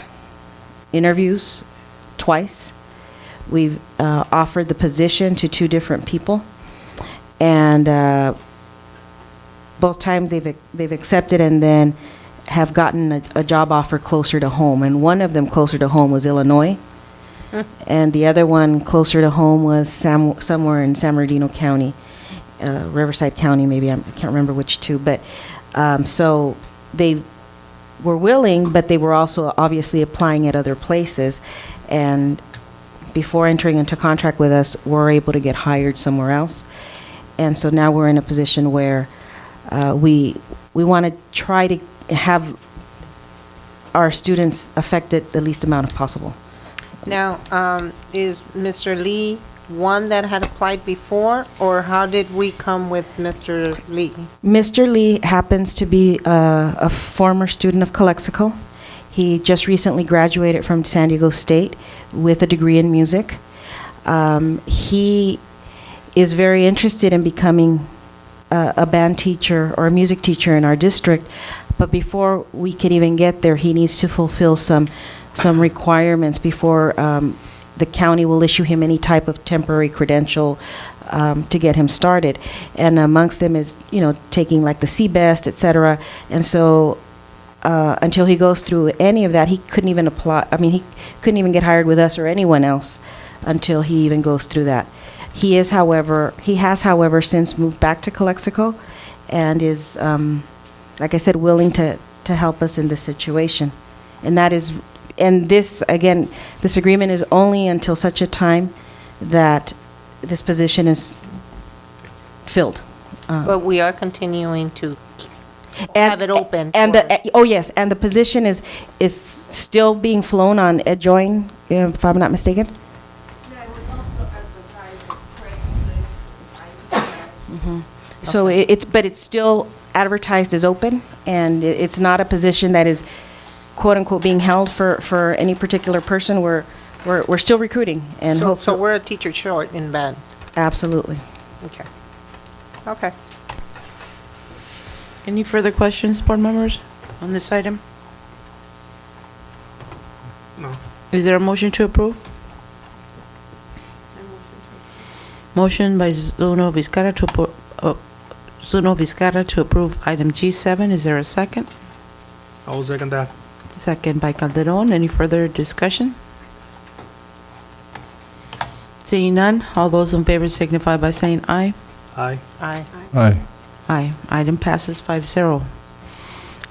interviews twice. We've offered the position to 2 different people, and both times they've accepted and then have gotten a job offer closer to home. And one of them closer to home was Illinois, and the other one closer to home was somewhere in San Bernardino County, Riverside County, maybe. I can't remember which 2, but so they were willing, but they were also obviously applying at other places, and before entering into contract with us, were able to get hired somewhere else. And so now we're in a position where we want to try to have our students affected the least amount of possible. now, is Mr. Lee one that had applied before, or how did we come with Mr. Lee? Mr. Lee happens to be a former student of Calexico. He just recently graduated from San Diego State with a degree in music. He is very interested in becoming a band teacher or a music teacher in our district, but before we can even get there, he needs to fulfill some requirements before the county will issue him any type of temporary credential to get him started. And amongst them is, taking like the CBEST, et cetera. And so until he goes through any of that, he couldn't even apply. I mean, he couldn't even get hired with us or anyone else until he even goes through that. He has, however, since moved back to Calexico and is, like I said, willing to help us in this situation. And this, again, this agreement is only until such a time that this position is filled. But we are continuing to And- have it open. And for- oh yes, and the position is still being flown on Adjoin, if I'm not mistaken. So but it's still advertised as open, and it's not a position that is quote unquote being held for any particular person. We're still recruiting, and So hopefully, we're a teacher short in band. absolutely. Okay. Okay. Any further questions, board members, on this item? No. Is there a motion to approve? Motion by Zuno Vizcarra to approve item G7. Is there a second? I will second that. Second by Calderon. Any further discussion? Seeing none, all those in favor signify by saying aye. Aye. Aye. Aye. Aye. Item passes 5-0.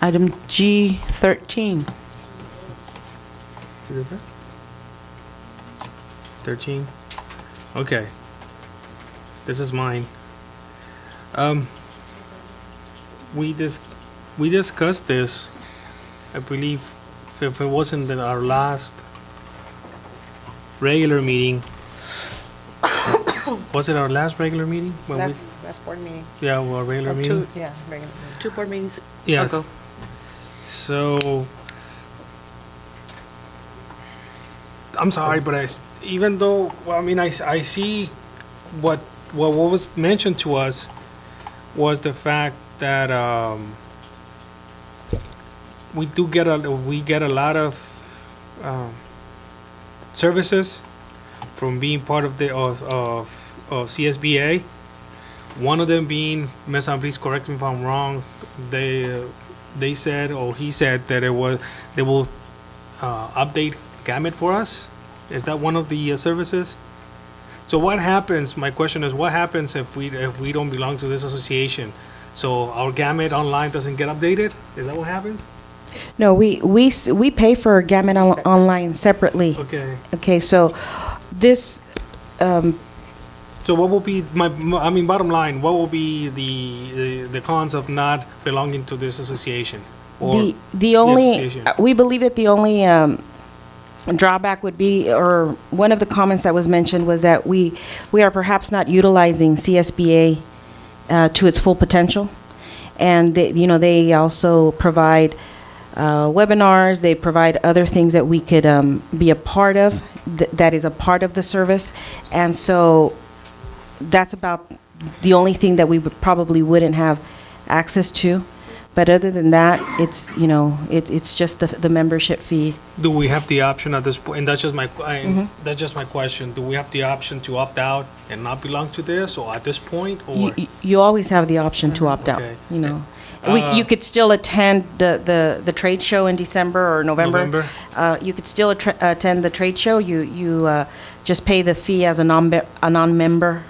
Item G13. 13. Okay. This is mine. We discussed this, I believe, if it wasn't in our last regular meeting. Was it our last regular meeting? When That's board meeting. yeah, well, regular Or meeting. Yeah, regular meeting. 2 board meetings Yes. ago. So, I'm sorry, but even though, well, I mean, I see what was mentioned to us was the fact that we get a lot of services from being part of the of CSBA. One of them being, Mesan, please correct me if I'm wrong. They said, or he said, that they will update Gamut for us. Is that one of the services? So what happens? My question is, what happens if we don't belong to this association? So our Gamut online doesn't get updated? Is that what happens? No, we pay for Gamut Online separately. Okay. Okay, so this, So what will be bottom line? What will be the cons of not belonging to this association? Or the only, association? we believe that the only drawback would be, or one of the comments that was mentioned was that we are perhaps not utilizing CSBA to its full potential. And they also provide webinars, they provide other things that we could be a part of, that is a part of the service. And so that's about the only thing that we probably wouldn't have access to. But other than that, it's, it's just the membership fee. Do we have the option at this point? And that's just my question. Do we have the option to opt out and not belong to this, or at this point, or? You always have the option to opt out, Okay. You could still attend the trade show in December or November. You could still attend the trade show. You just pay the fee as a non-member.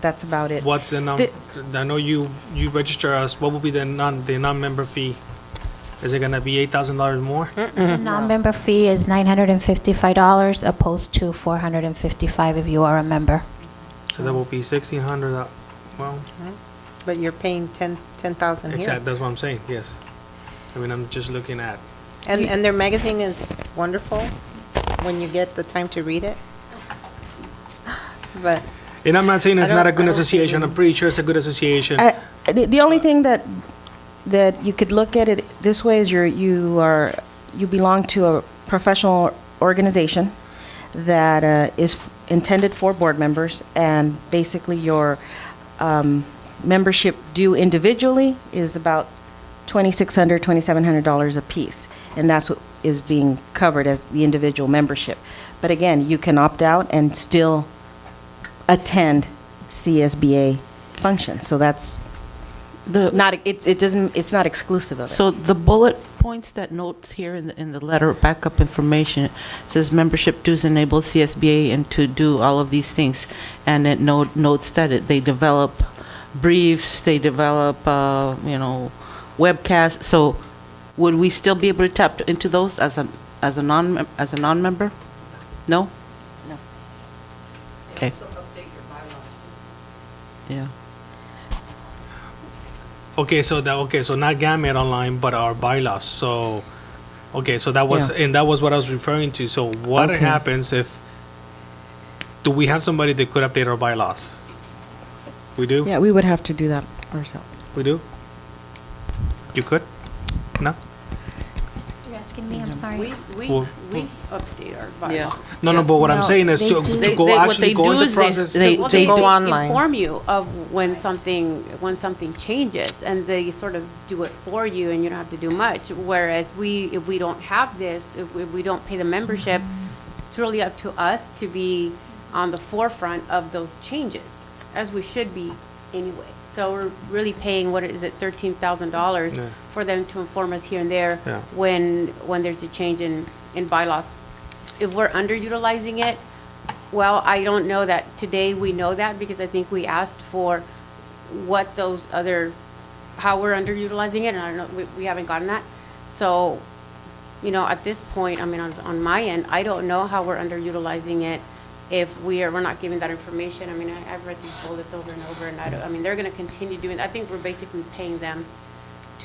That's about it. What's the I know you register us. What will be the non-member fee? Is it gonna be $8,000 more? The non-member fee is $955 opposed to $455 if you are a member. So that will be $1,600. Well, But you're paying 10,000 here. exactly. That's what I'm saying. Yes. I mean, I'm just looking at. And their magazine is wonderful when you get the time to read it. But And I'm not saying it's not a good I don't see association. I'm pretty sure it's a good association. The only thing that you could look at it this way is you belong to a professional organization that is intended for board members, and basically your membership due individually is about $2,600, $2,700 a piece, and that's what is being covered as the individual membership. But again, you can opt out and still attend CSBA functions, so that's not, it's not exclusive of it. So the bullet points that notes here in the letter, backup information, says membership dues enable CSBA and to do all of these things. And it notes that they develop briefs, they develop, webcasts. So would we still be able to tap into those as a non-member? No? No. Okay. Yeah. Okay, so not Gamut Online, but our bylaws. So, okay, so that was, Yeah. and that was what I was referring to. So what Okay. happens if, do we have somebody that could update our bylaws? We do? Yeah, we would have to do that ourselves. We do? You could? No? You're asking me, I'm sorry. We Well, update our Yeah. bylaws. No, but what I'm No, saying is they to do. to go What actually they go do in the is process. they Well, they go they online. inform you of when something changes, and they sort of do it for you, and you don't have to do much. Whereas if we don't have this, if we don't pay the membership, it's really up to us to be on the forefront of those changes, as we should be anyway. So we're really paying, what is it, $13,000 Yeah. for them to inform us here and there Yeah. when there's a change in bylaws. If we're underutilizing it, well, I don't know that today we know that, because I think we asked for what those other, how we're underutilizing it, and I don't know, we haven't gotten that. So, at this point, I mean, on my end, I don't know how we're underutilizing it if we're not giving that information. I mean, I've read these bullets over and over, and I mean, they're gonna continue doing, I think we're basically paying them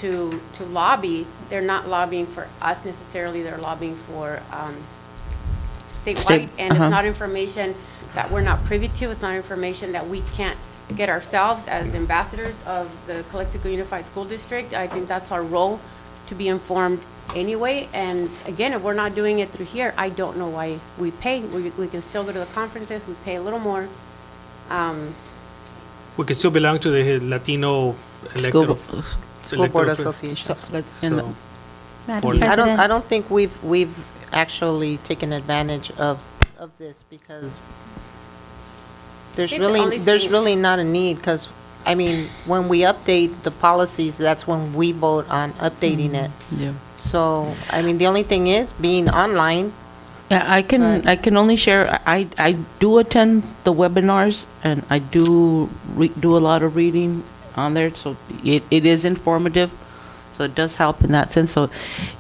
to lobby. They're not lobbying for us necessarily, they're lobbying for, statewide, and it's not information that we're not privy to, it's not information that we can't get ourselves as ambassadors of the Calexico Unified School District. I think that's our role, to be informed anyway, and again, if we're not doing it through here, I don't know why we pay. We can still go to the conferences, we pay a little more. We could still belong to the Latino elected School- School Board officials. Associations. in the- So, Madam I I President. don't think we've actually taken advantage of this, because I think the only there's thing- really not a need, because, I mean, when we update the policies, that's when we vote on updating it. Yeah. So, I mean, the only thing is being online. Yeah, I can only share, I do attend the webinars, and I do do a lot of reading on there, so it is informative, so it does help in that sense. So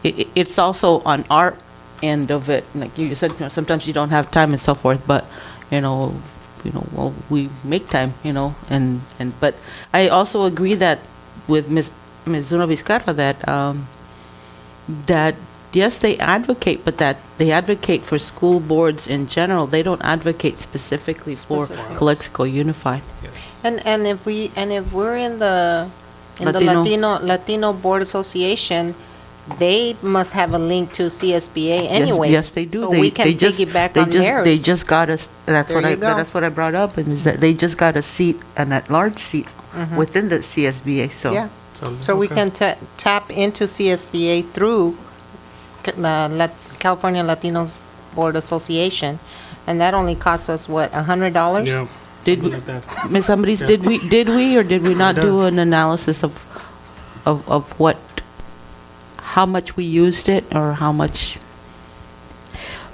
it's also on our end of it, like you said, sometimes you don't have time and so forth, but, well, we make time, but I also agree that with Ms. Zuno Vizcarra that yes, they advocate, but that they advocate for school boards in general. They don't advocate specifically for Specifics. Calexico Unified. And if we're in the Latino. Latino Board Association, they must have a link to CSBA anyway. Yes, they do. So They- we can they just- piggyback they on just- theirs. They just got us, that's There what I, you go. that's what I brought up, and is that they just got a seat, an at-large seat Mhm. within the CSBA, so. Yeah, so we okay. can tap into CSBA through California Latinos Board Association, and that only costs us, what, $100? Yeah. Did we, something like that. Ms. Ambriz, Yeah. did we or did we not It do does. an analysis of what, how much we used it, or how much?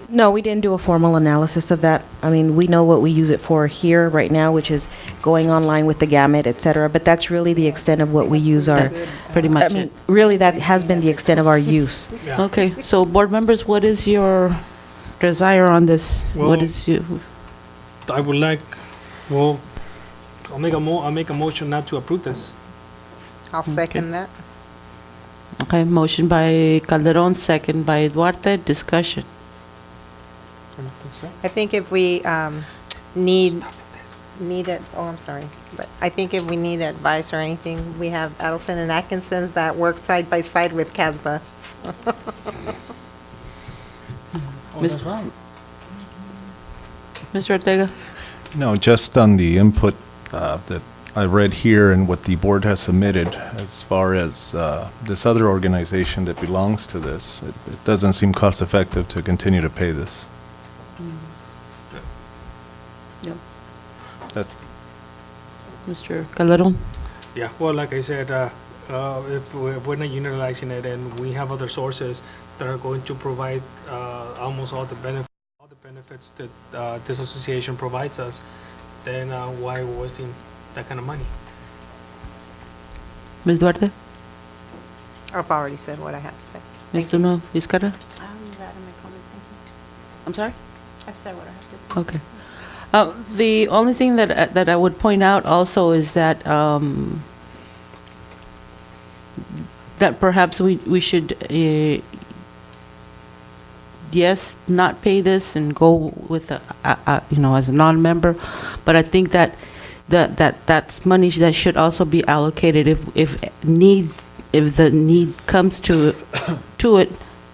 No, we didn't do a formal analysis of that. I mean, we know what we use it for here right now, which is going online with the gamut, et cetera, but that's really the extent of what we use our, That's pretty I much mean, it. really, that has been the extent of our use. Yeah. Okay, so board members, what is your desire on this? Well- What is you, I would like, well, I'll make a motion not to approve this. I'll second that. okay, motion by Calderon, second by Duarte, discussion. I think if we need it, oh, I'm sorry, but I think if we need advice or anything, we have Adelson and Atkinson's that work side by side with CASBA. So, Miss- Mr. Ortega? No, just on the input that I read here and what the board has submitted as far as this other organization that belongs to this, it doesn't seem cost-effective to continue to pay this. Yep. That's, Mr. Calderon? Yeah, well, like I said, if we're not utilizing it and we have other sources that are going to provide almost all the benefits that this association provides us, then why are we wasting that kind of money? Ms. Duarte? I've already said what I have to say. Ms. Duno Vizcarra? That in my comments, thank you. I'm sorry? I've said what I have to say. Okay. The only thing that I would point out also is that that perhaps we should yes, not pay this and go with as a non-member, but I think that that's money that should also be allocated if the need comes to it,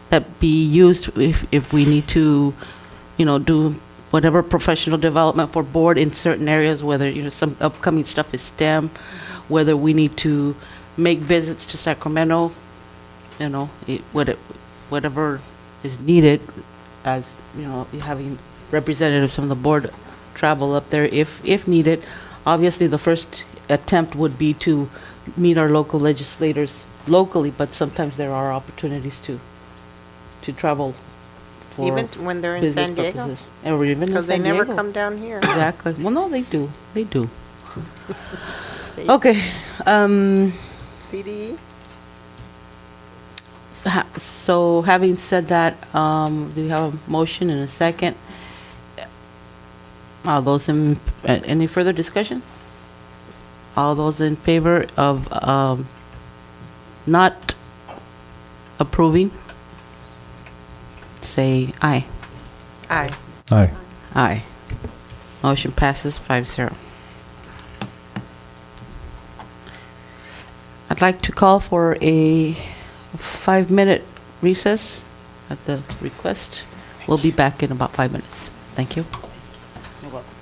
that be used if we need to do whatever professional development for board in certain areas, whether some upcoming stuff is STEM, whether we need to make visits to Sacramento, whatever is needed, as having representatives from the board travel up there if needed. Obviously, the first attempt would be to meet our local legislators locally, but sometimes there are opportunities to travel for Even when they're in business San Diego? purposes. Or even in Because they San never Diego. come down here. Exactly. Well, no, they do. They do. State. Okay. CDE? So having said that, do we have a motion and a second? All those in, any further discussion? All those in favor of not approving, say aye. Aye. aye. Aye. Motion passes 5-0. I'd like to call for a 5-minute recess at the request. We'll be back in about 5 minutes. Thank you. You're welcome.